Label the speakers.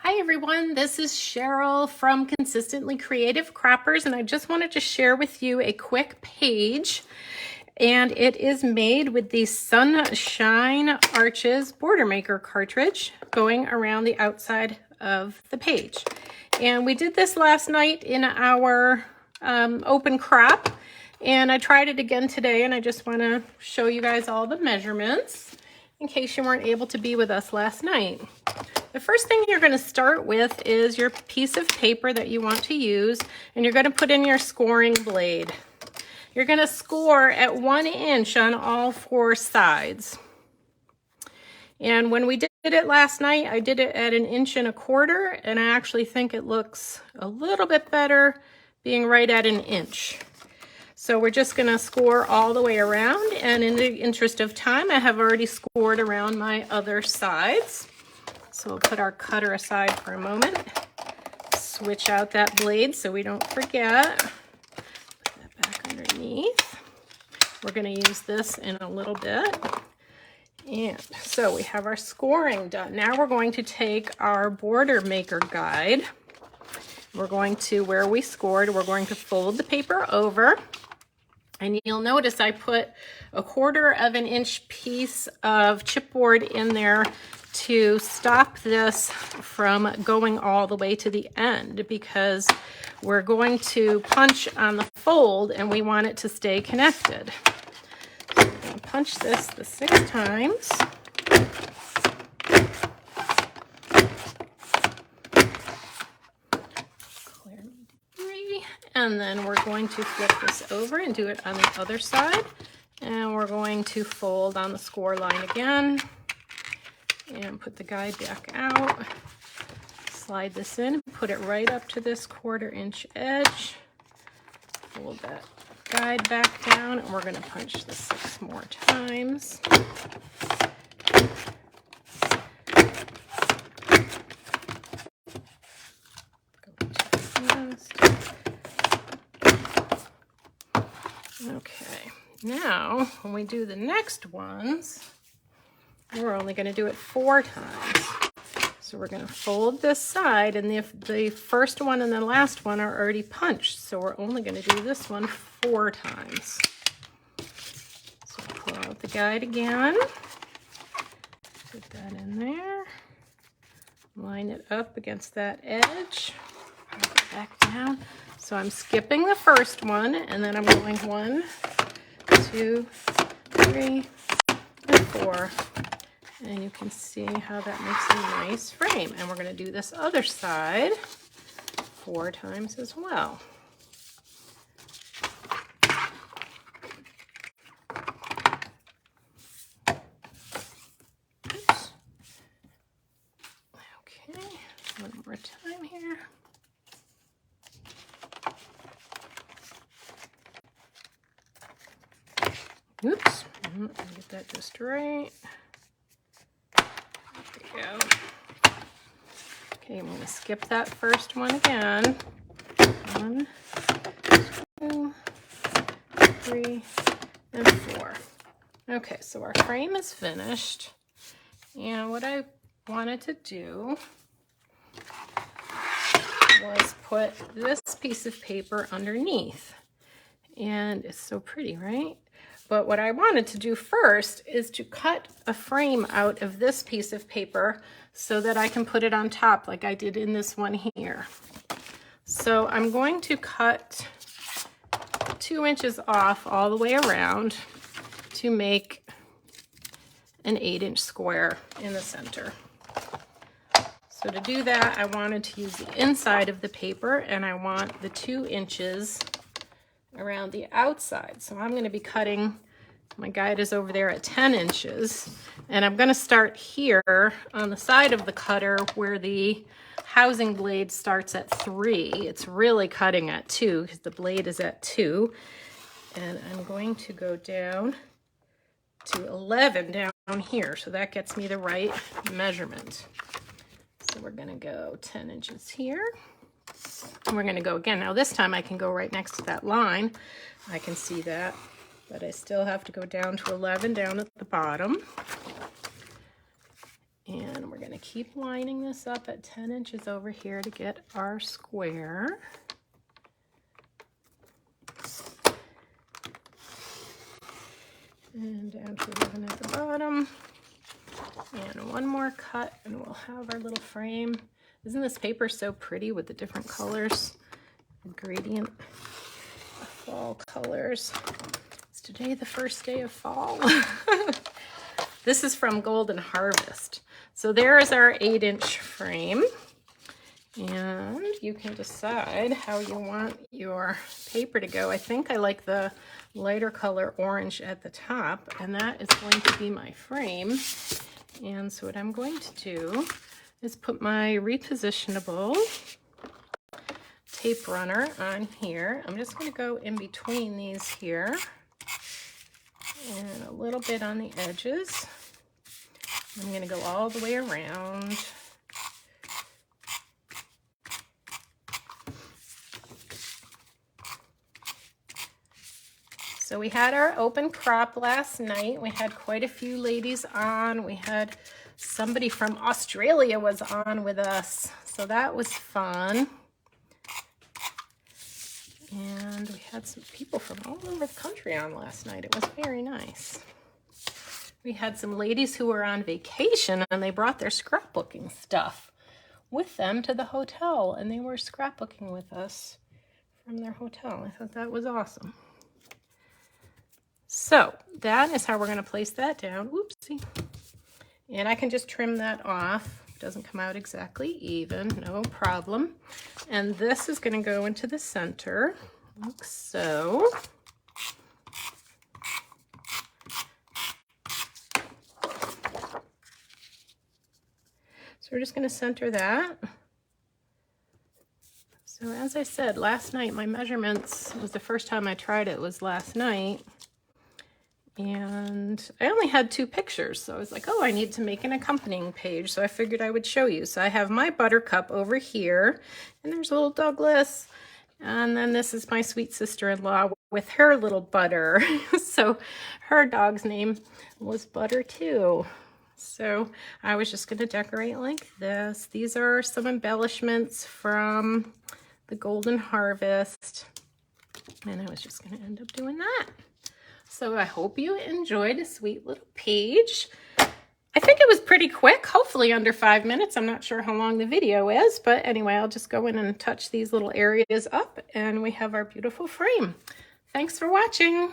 Speaker 1: Hi everyone, this is Cheryl from Consistently Creative Croppers, and I just wanted to share with you a quick page, and it is made with the Sunshine Arches Border Maker cartridge going around the outside of the page. And we did this last night in our open crop, and I tried it again today, and I just want to show you guys all the measurements in case you weren't able to be with us last night. The first thing you're going to start with is your piece of paper that you want to use, and you're going to put in your scoring blade. You're going to score at 1 inch on all 4 sides. And when we did it last night, I did it at 1 1/4 inch, and I actually think it looks a little bit better being right at 1 inch. So we're just going to score all the way around, and in the interest of time, I have already scored around my other sides. So we'll put our cutter aside for a moment, switch out that blade so we don't forget. Put that back underneath. We're going to use this in a little bit. And so we have our scoring done. Now we're going to take our Border Maker guide. We're going to, where we scored, we're going to fold the paper over. And you'll notice I put a 1/4 inch piece of chipboard in there to stop this from going all the way to the end, because we're going to punch on the fold and we want it to stay connected. So we're going to punch this the 6 times. Clear debris. And then we're going to flip this over and do it on the other side. And we're going to fold on the score line again. And put the guide back out, slide this in, put it right up to this 1/4 inch edge, fold that guide back down, and we're going to punch this 6 more times. Okay, now when we do the next ones, we're only going to do it 4 times. So we're going to fold this side, and the first one and the last one are already punched. So we're only going to do this one 4 times. So pull out the guide again. Put that in there. Line it up against that edge. Put it back down. So I'm skipping the first one, and then I'm going 1, 2, 3, and 4. And you can see how that makes a nice frame. And we're going to do this other side 4 times as well. Oops. Okay, one more time here. Oops, get that just right. Go. Okay, I'm going to skip that first one again. 1, 2, 3, and 4. Okay, so our frame is finished. And what I wanted to do was put this piece of paper underneath. And it's so pretty, right? But what I wanted to do first is to cut a frame out of this piece of paper so that I can put it on top like I did in this one here. So I'm going to cut 2 inches off all the way around to make an 8-inch square in the center. So to do that, I wanted to use the inside of the paper, and I want the 2 inches around the outside. So I'm going to be cutting, my guide is over there at 10 inches, and I'm going to start here on the side of the cutter where the housing blade starts at 3. It's really cutting at 2 because the blade is at 2. And I'm going to go down to 11 down here, so that gets me the right measurement. So we're going to go 10 inches here. And we're going to go again. Now this time I can go right next to that line. I can see that, but I still have to go down to 11 down at the bottom. And we're going going to keep lining this up at 10 inches over here to get our square. And down to 11 at the bottom. And one more cut and we'll have our little frame. Isn't this paper so pretty with the different colors? The gradient of fall colors. Is today the first day of fall? This is from Golden Harvest. So there is our 8-inch frame. And you can decide how you want your paper to go. I think I like the lighter color orange at the top, and that is going to be my frame. And so what I'm going to do is put my repositionable tape runner on here. I'm just going to go in between these here and a little bit on the edges. I'm going to go all the way around. So we had our open crop last night. We had quite a few ladies on. We had somebody from Australia was on with us. So that was fun. And we had some people from all over the country on last night. It was very nice. We had some ladies who were on vacation and they brought their scrapbooking stuff with them to the hotel, and they were scrapbooking with us from their hotel. I thought that was awesome. So that is how we're going to place that down. Whoopsie. And I can just trim that off. It doesn't come out exactly even, no problem. And this is going to go into the center, like so. So we're just going to center that. So as I said, last night, my measurements, was the first time I tried it was last night. And I only had 2 pictures. So I was like, oh, I need to make an accompanying page. So I figured I would show you. So I have my Buttercup over here. And there's little Douglas. And then this is my sweet sister-in-law with her little Butter. So her dog's name was Butter too. So I was just going to decorate like this. These are some embellishments from the Golden Harvest. And I was just going to end up doing that. So I hope you enjoyed a sweet little page. I think it was pretty quick, hopefully under 5 minutes. I'm not sure how long the video is, but anyway, I'll just go in and touch these little areas up and we have our beautiful frame. Thanks for watching.